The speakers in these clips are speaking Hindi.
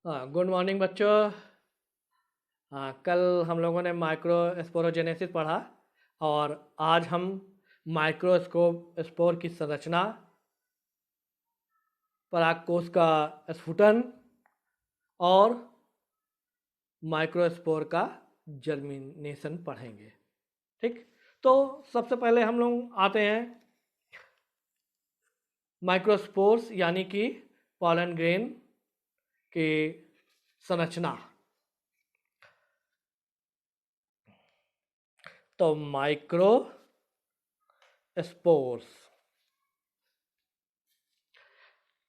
हाँ, गुड मॉर्निंग बच्चों। हाँ, कल हम लोगों ने माइक्रोस्पोरोजेनेसिस पढ़ा और आज हम माइक्रोस्कोप स्पोर की संरचना, परागकोश का स्फुटन और माइक्रोस्पोर का जर्मिनेशन पढ़ेंगे। ठीक, तो सबसे पहले हम लोग आते हैं माइक्रोस्पोर्स यानी कि पॉलन ग्रेन की संरचना। तो माइक्रोस्पोर्स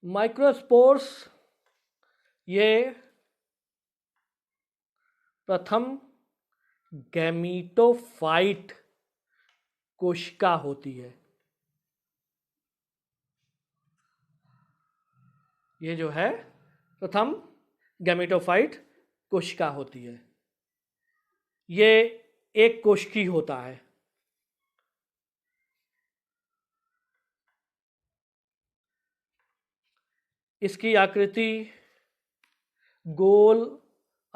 माइक्रोस्पोर्स ये प्रथम गैमीटोफाइट कोशिका होती है। ये जो है प्रथम गैमीटोफाइट कोशिका होती है। ये एक कोशिकी होता है। इसकी आकृति गोल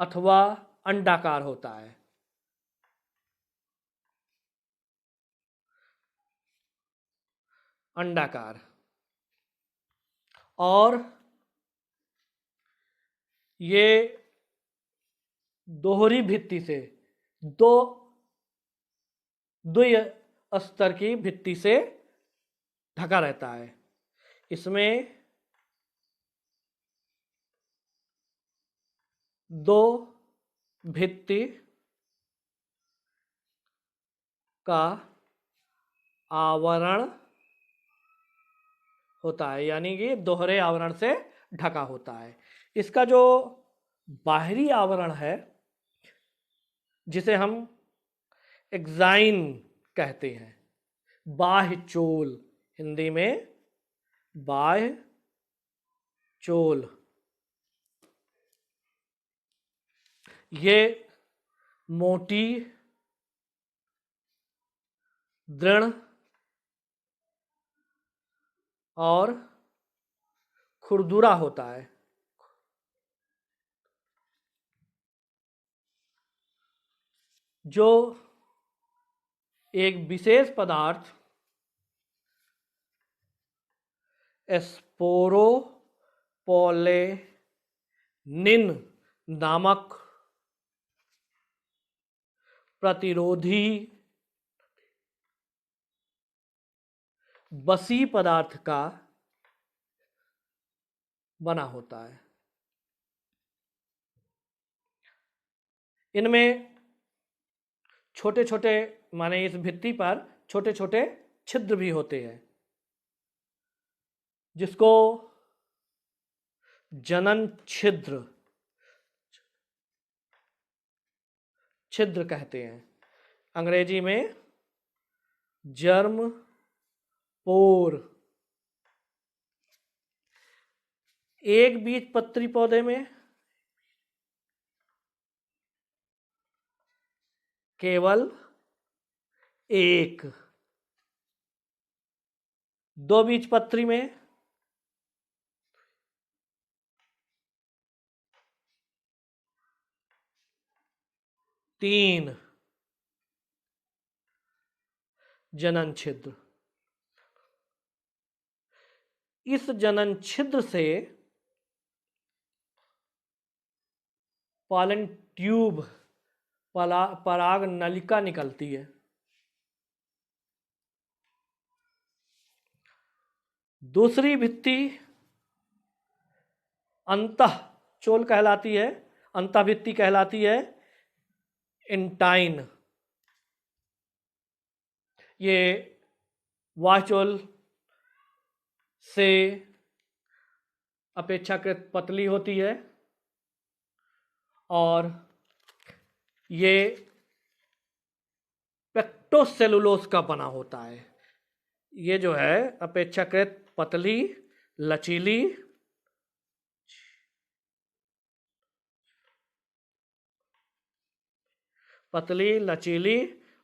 अथवा अंडाकार होता है। अंडाकार और ये दोहरी भित्ति से दो द्वि स्तर की भित्ति से ढका रहता है। इसमें दो भित्ति का आवरण होता है, यानी कि दोहरे आवरण से ढका होता है। इसका जो बाहरी आवरण है, जिसे हम एक्साइन कहते हैं, बाह्य चोल, हिंदी में बाह्य चोल, ये मोटी, दृढ़ और खुरदुरा होता है। जो एक विशेष पदार्थ स्पोरोपोलेनिन नामक प्रतिरोधी बसी पदार्थ का बना होता है। इनमें छोटे छोटे, माने इस भित्ति पर छोटे छोटे छिद्र भी होते हैं, जिसको जनन छिद्र छिद्र कहते हैं। अंग्रेजी में जर्म पोर। एक बीजपत्री पौधे में केवल एक, दो बीजपत्री में तीन जनन छिद्र। इस जनन छिद्र से पॉलन ट्यूब, पराग नलिका निकलती है। दूसरी भित्ति अंतः चोल कहलाती है, अंतः भित्ति कहलाती है इंटाइन। ये वाचोल से अपेक्षाकृत पतली होती है और ये पेक्टोसेलुलोज का बना होता है। ये जो है अपेक्षाकृत पतली, लचीली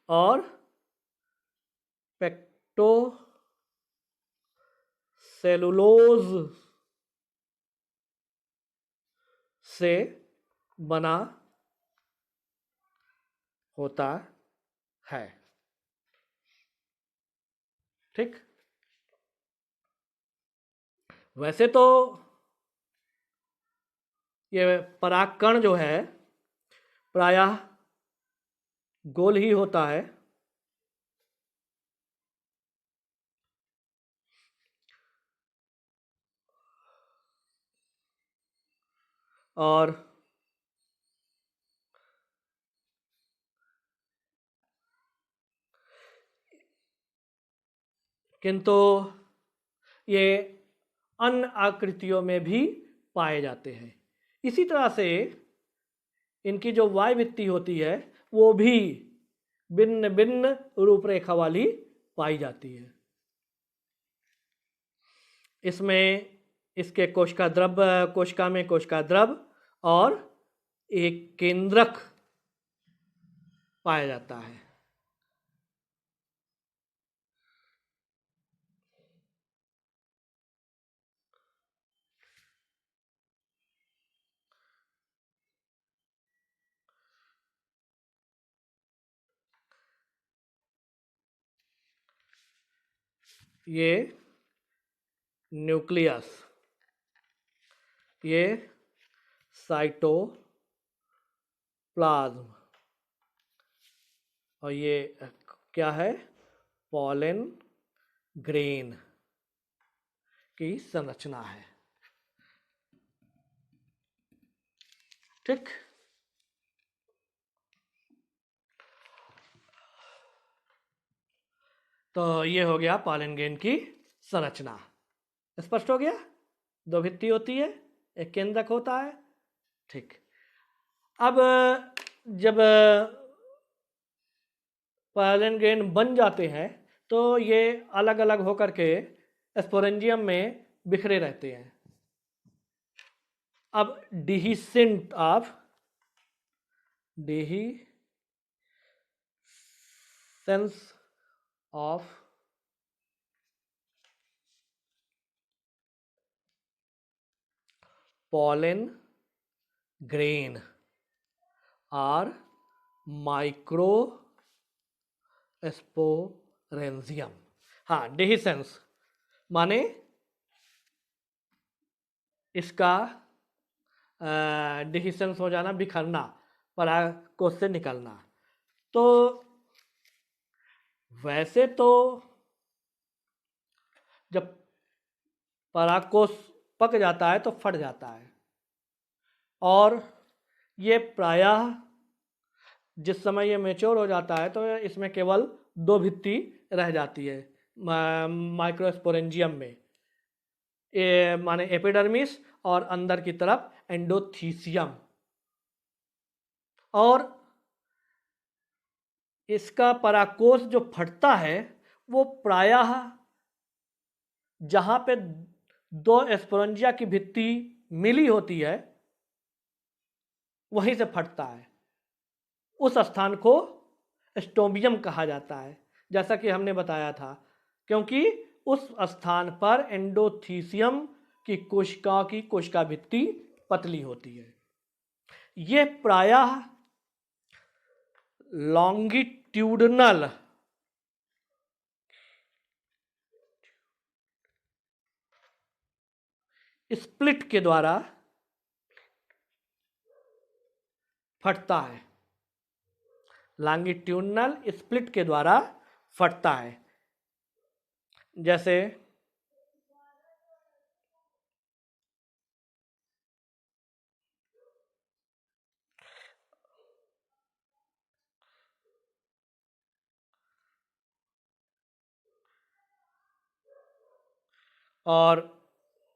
और पेक्टोसेलुलोज से बना होता है। ठीक। वैसे तो ये परागकण जो है प्रायः गोल ही होता है, और किंतु ये अन्य आकृतियों में भी पाए जाते हैं। इसी तरह से इनकी जो वायवृत्ति होती है वो भी भिन्न भिन्न रूपरेखा वाली पाई जाती है। इसमें इसके कोशिका में कोशिका द्रव और एक केंद्रक पाया जाता है। ये न्यूक्लियस, ये साइटोप्लाज्म, और ये क्या है? पॉलन ग्रेन की संरचना है। ठीक। तो ये हो गया पॉलन ग्रेन की संरचना। स्पष्ट हो गया? दो भित्ति होती है, एक केंद्रक होता है। ठीक। अब जब पॉलन ग्रेन बन जाते हैं तो ये अलग अलग होकर के स्पोरेंजियम में बिखरे रहते हैं। अब डिहिसेंट of pollen grain are microsporangium। हाँ, डिहिसेंस माने इसका डिहिसेंस हो जाना, बिखरना, परागकोश से निकलना। तो वैसे तो जब परागकोश पक जाता है तो फट जाता है, और ये प्रायः जिस समय ये मैच्योर हो जाता है तो इसमें केवल दो भित्ति रह जाती है माइक्रोस्पोरेंजियम में, माने एपिडर्मिस और अंदर की तरफ एंडोथीसियम। और इसका परागकोश जो फटता है वो प्रायः जहां पे दो स्पोरेंजिया की भित्ति मिली होती है वहीं से फटता है। उस स्थान को स्टोमियम कहा जाता है, जैसा कि हमने बताया था, क्योंकि उस स्थान पर एंडोथीसियम की कोशिका भित्ति पतली होती है। ये प्रायः लॉन्गिट्यूडनल स्प्लिट के द्वारा फटता है, लॉन्गिट्यूडनल स्प्लिट के द्वारा फटता है। जैसे और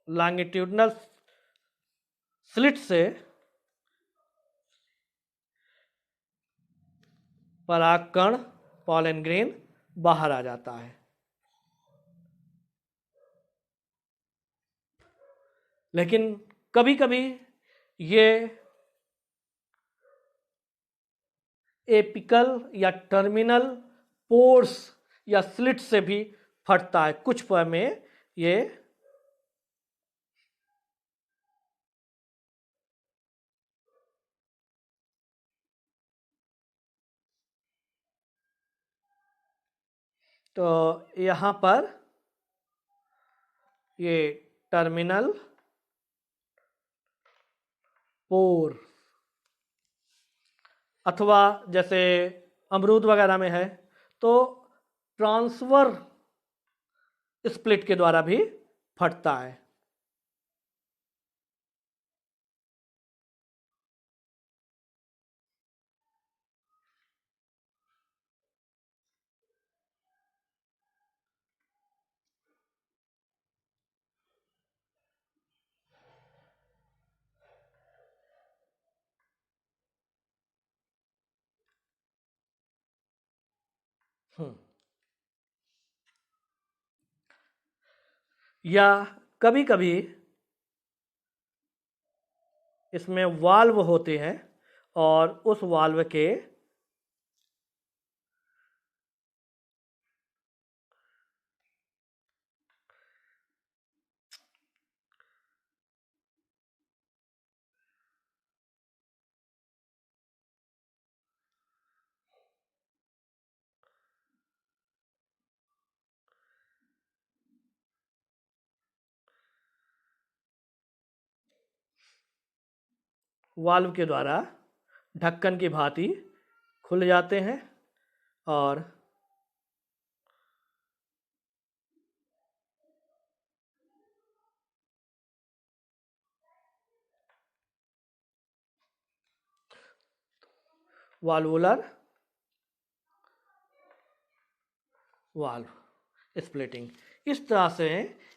लॉन्गिट्यूडनल स्लिट से परागकण पॉलन ग्रेन बाहर आ जाता है। लेकिन कभी कभी ये एपिकल या टर्मिनल पोर्स या स्लिट से भी फटता है। कुछ में ये तो यहाँ पर ये टर्मिनल पोर, अथवा जैसे अमरूद वगैरह में है तो ट्रांसफर स्प्लिट के द्वारा भी फटता है। या कभी कभी इसमें वाल्व होते हैं और उस वाल्व के वाल्व के द्वारा ढक्कन की भांति खुल जाते हैं और वाल्वुलर वाल्व स्प्लिटिंग, इस तरह से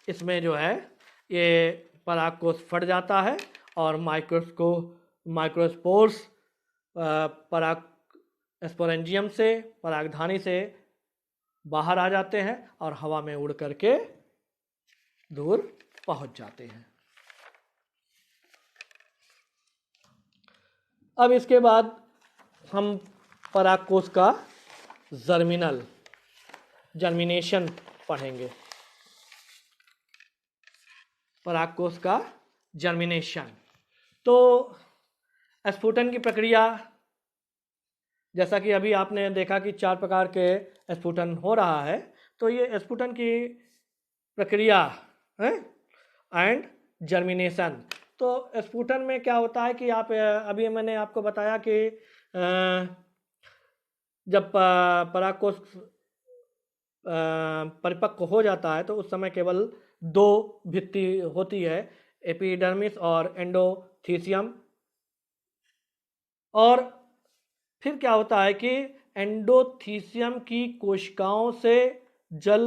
इसमें जो है ये परागकोश फट जाता है और माइक्रोस्पोर्स पराग स्पोरेंजियम से, परागधानी से बाहर आ जाते हैं और हवा में उड़ करके दूर पहुंच जाते हैं। अब इसके बाद हम परागकोश का जर्मिनेशन पढ़ेंगे। परागकोश का जर्मिनेशन, तो स्फुटन की प्रक्रिया, जैसा कि अभी आपने देखा कि 4 प्रकार के स्फुटन हो रहा है, तो ये स्फुटन की प्रक्रिया है एंड जर्मिनेशन। तो स्फुटन में क्या होता है कि आप अभी मैंने आपको बताया कि जब परागकोश परिपक्व हो जाता है तो उस समय केवल 2 भित्ति होती है, एपिडर्मिस और एंडोथीसियम। और फिर क्या होता है कि एंडोथीसियम की कोशिकाओं से जल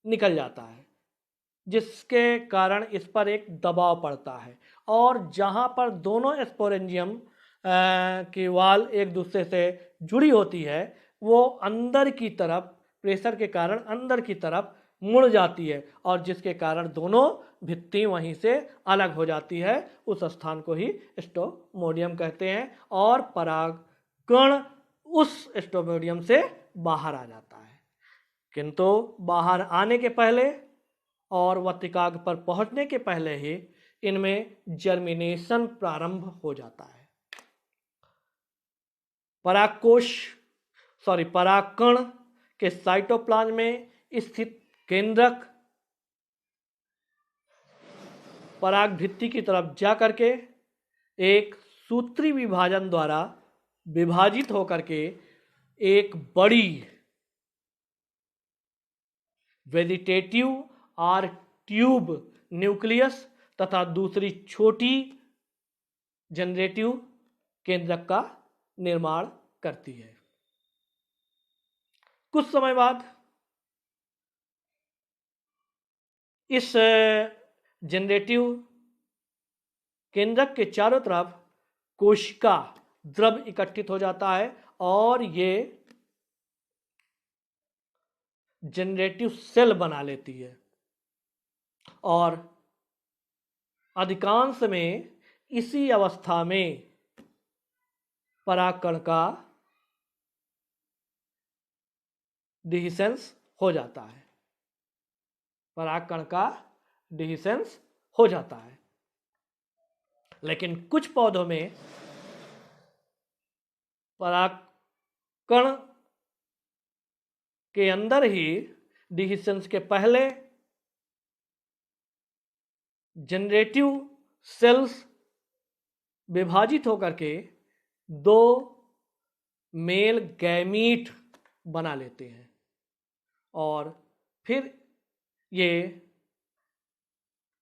निकल जाता है, जिसके कारण इस पर एक दबाव पड़ता है और जहां पर दोनों स्पोरेंजियम की वाल एक दूसरे से जुड़ी होती है वो अंदर की तरफ प्रेशर के कारण अंदर की तरफ मुड़ जाती है और जिसके कारण दोनों भित्ति वहीं से अलग हो जाती है। उस स्थान को ही स्टोमोडियम कहते हैं और परागकण उस स्टोमोडियम से बाहर आ जाता है। किंतु बाहर आने के पहले और वर्तिकाग्र पर पहुंचने के पहले ही इनमें जर्मिनेशन प्रारंभ हो जाता है। परागकण के साइटोप्लाज्म में स्थित केंद्रक पराग भित्ति की तरफ जा करके एक सूत्री विभाजन द्वारा विभाजित होकर के एक बड़ी वेजिटेटिव और ट्यूब न्यूक्लियस तथा दूसरी छोटी जनरेटिव केंद्रक का निर्माण करती है। कुछ समय बाद इस जनरेटिव केंद्रक के चारों तरफ कोशिका द्रव इकट्ठित हो जाता है और ये जनरेटिव सेल बना लेती है और अधिकांश में इसी अवस्था में परागकण का डिहिसेंस हो जाता है। परागकण का डिहिसेंस हो जाता है, लेकिन कुछ पौधों में परागकण के अंदर ही डिहिसेंस के पहले जनरेटिव सेल्स विभाजित होकर के दो मेल गैमीट बना लेते हैं और फिर ये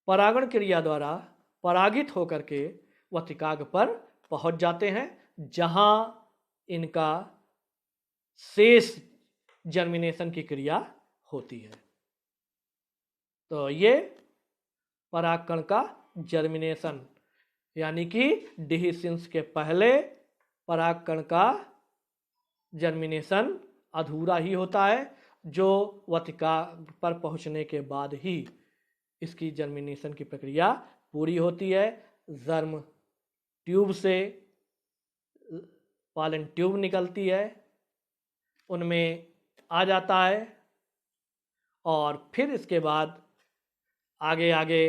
परागण क्रिया द्वारा परागित होकर के वतिकाग्र पर पहुंच जाते हैं, जहां इनका शेष जर्मिनेशन की क्रिया होती है। तो ये परागकण का जर्मिनेशन यानी कि डिहिसेंस के पहले परागकण का जर्मिनेशन अधूरा ही होता है, जो वतिका पर पहुंचने के बाद ही इसकी जर्मिनेशन की प्रक्रिया पूरी होती है। जर्म ट्यूब से पॉलन ट्यूब निकलती है, उनमें आ जाता है और फिर इसके बाद आगे आगे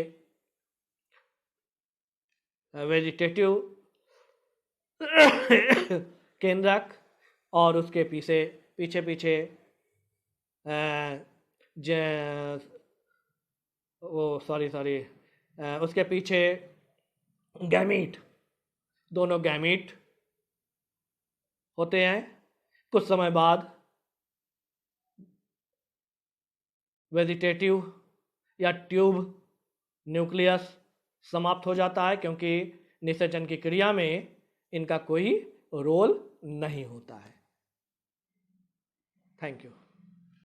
वेजिटेटिव केंद्रक और उसके पीछे पीछे उसके पीछे गैमीट, दोनों गैमीट होते हैं। कुछ समय बाद वेजिटेटिव या ट्यूब न्यूक्लियस समाप्त हो जाता है, क्योंकि निषेचन की क्रिया में इनका कोई रोल नहीं होता है। Thank you.